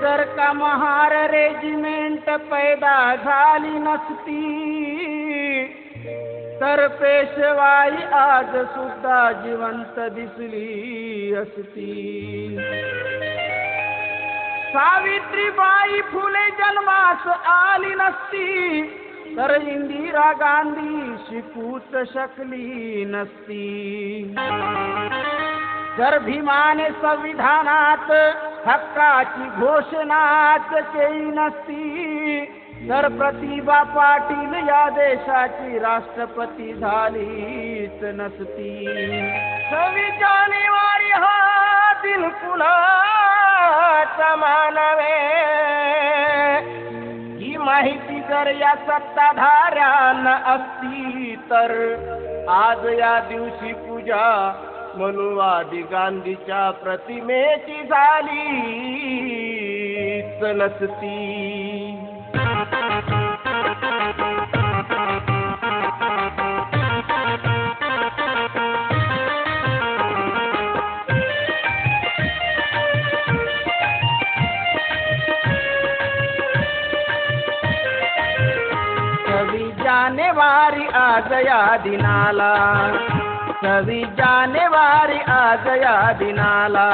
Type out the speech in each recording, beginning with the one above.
जर का महार रेजिमेंट पैदा झाली नसती तर पेशवाई आज सुद्धा जिवंत दिसली असती. सावित्रीबाई फुले जन्मास आली नसती तर इंदिरा गांधी शिकूच शकली नसती. जर भीमाने संविधानात हक्काची घोषणाच केली नसती तर प्रतिभा पाटील या देशाची राष्ट्रपती झालीच नसती. 26 जानेवारी हा दिलखुलासा मानवे ही माहिती जर या सत्ताधाऱ्यांना असती तर आज या दिवशी पूजा मनुवादी गांधीच्या प्रतिमेची झालीच नसती. जानेवारी आज या दिनाला 26 जानेवारी आज या दिनाला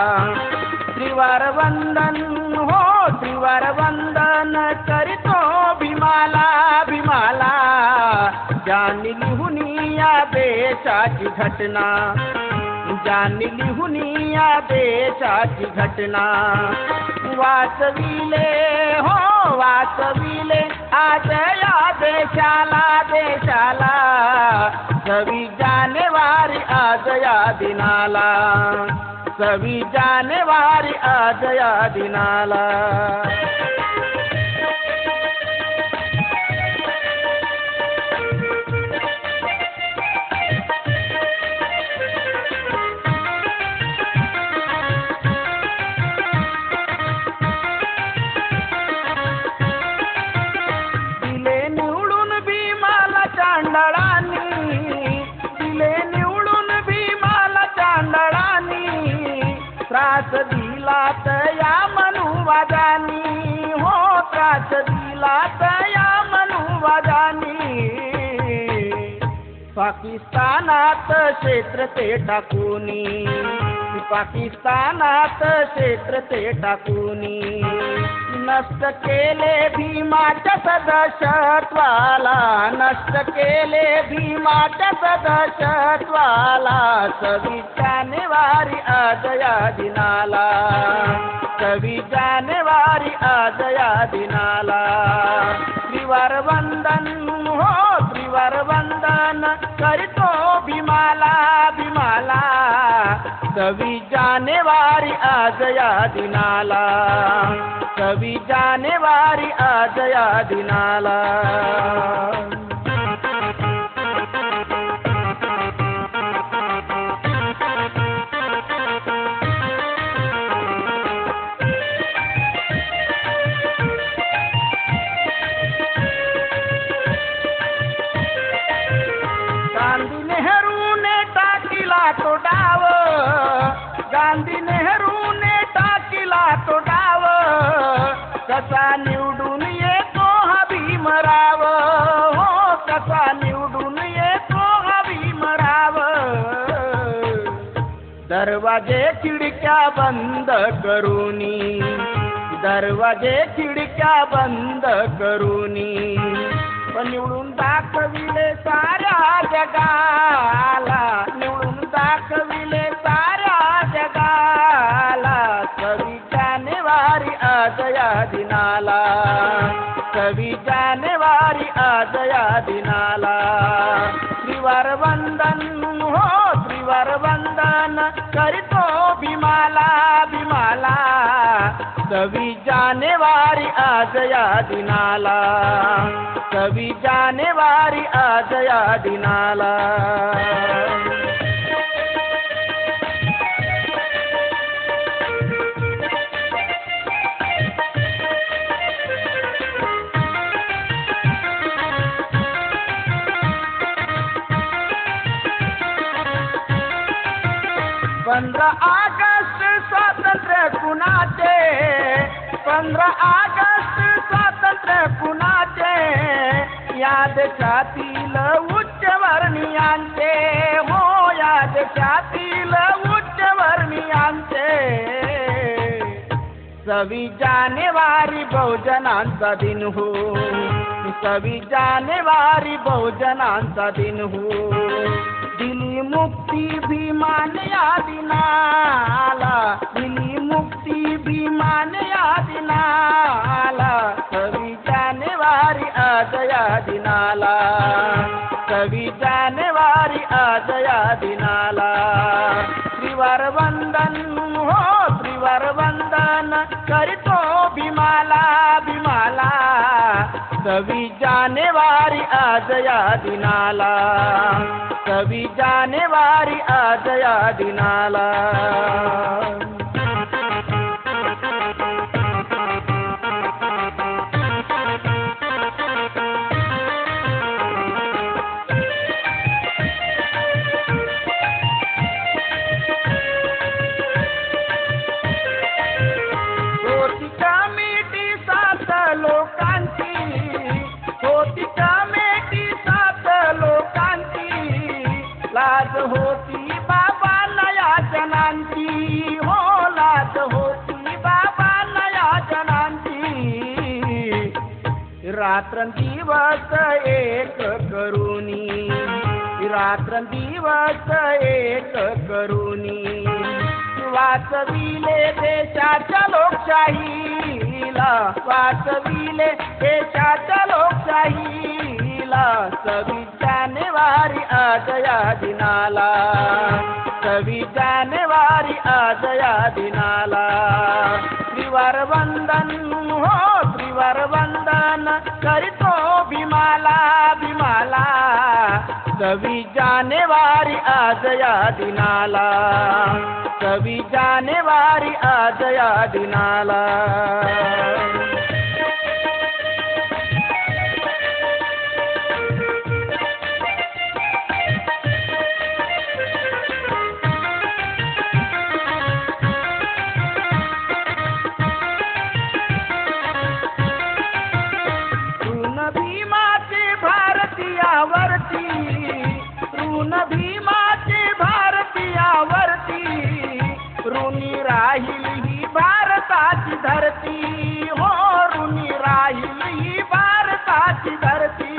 त्रिवार वंदन हो त्रिवार वंदन करीतो भीमाला भीमाला ज्यांनी लिहून या देशाची घटना ज्यांनी लिहून या देशाची घटना वाचविले हो वाचविले आज या देशाला देशाला 26 जानेवारी आज या दिनाला 26 जानेवारी आज या दिनाला. त्रास दिला या मनुवादानी हो त्रास दिला या मनुवादानी पाकिस्तानात क्षेत्र ते टाकूनी पाकिस्तानात क्षेत्र ते टाकूनी नष्ट केले भीमाच्या सदस्यत्वाला नष्ट केले भीमाच्या सदस्यत्वाला 26 जानेवारी आज या दिनाला 26 जानेवारी आज या दिनाला त्रिवार वंदन हो त्रिवार वंदन करीतो भीमाला भीमाला 26 जानेवारी आज या दिनाला 26 जानेवारी आज या दिनाला. गांधी नेहरूने टाकीला तो डाव गांधी नेहरूने टाकीला तो डाव कसा निवडून येतो हा भीमराव हो कसा निवडून येतो हा भीमराव. दरवाजे खिडक्या बंद करूनी दरवाजे खिडक्या बंद करूनी पण निवडून दाखविले साऱ्या जगाला निवडून दाखविले साऱ्या जगाला 26 जानेवारी आज या दिनाला 26 जानेवारी आज या दिनाला त्रिवार वंदन हो त्रिवार वंदन करीतो भीमाला भीमाला 26 जानेवारी आज या दिनाला 26 जानेवारी आज या दिनाला. पंधरा ऑगस्ट स्वातंत्र्य कुणा 15 ऑगस्ट स्वातंत्र्य कुणाचे, या देशातील उच्चवर्णीयांचे, हो या देशातील उच्चवर्णीयांचे. 26 जानेवारी बहुजनांचा दिन हो, 26 जानेवारी बहुजनांचा दिन हो. दिली मुक्ती भीमाने या दिनाला, दिली मुक्ती भीमाने या दिनाला. 26 जानेवारी आज या दिनाला, 26 जानेवारी आज या दिनाला. त्रिवार वंदन हो त्रिवार वंदन करीतो भीमाला, भीमाला. 26 जानेवारी आज या दिनाला, 26 जानेवारी आज या दिनाला. होती कमिटी 7 लोकांची, होती कमिटी 7 लोकांची. लाज होती बाबांना याचनांची, हो लाज होती बाबांना याचनांची. रात्रंदिवस एक करुनी, रात्रंदिवस एक करुनी. वाचविले देशाच्या लोकशाहीला, वाचविले देशाच्या लोकशाहीला. 26 जानेवारी आज या दिनाला, 26 जानेवारी आज या दिनाला. त्रिवार वंदन हो त्रिवार वंदन करीतो भीमाला, भीमाला. 26 जानेवारी आज या दिनाला, 26 जानेवारी आज या दिनाला. ऋण भीमाचे भारतीयावरती, ऋण भीमाचे भारतीयावरती. ऋणी राहील ही भारताची धरती, हो ऋणी राहील ही भारताची धरती.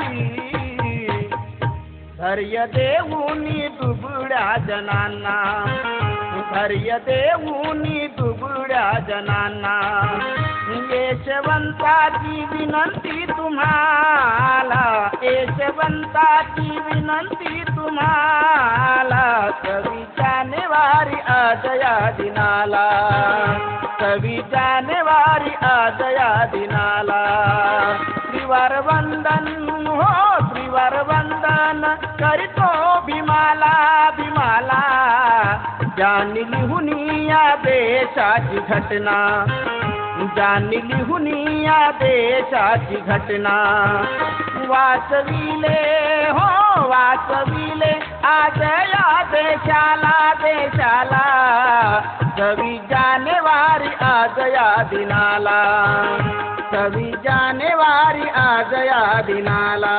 धैर्य देऊनी दुबळ्या जनांना, धैर्य देऊनी दुबळ्या जनांना. यशवंताची विनंती तुम्हाला, यशवंताची विनंती तुम्हाला. 26 जानेवारी आज या दिनाला, 26 जानेवारी आज या दिनाला. त्रिवार वंदन हो त्रिवार वंदन करीतो भीमाला, भीमाला. ज्यांनी लिहून या देशाची घटना, ज्यांनी लिहून या देशाची घटना. वाचविले हो वाचविले आज या देशाला, देशाला. 26 जानेवारी आज या दिनाला, 26 जानेवारी आज या दिनाला.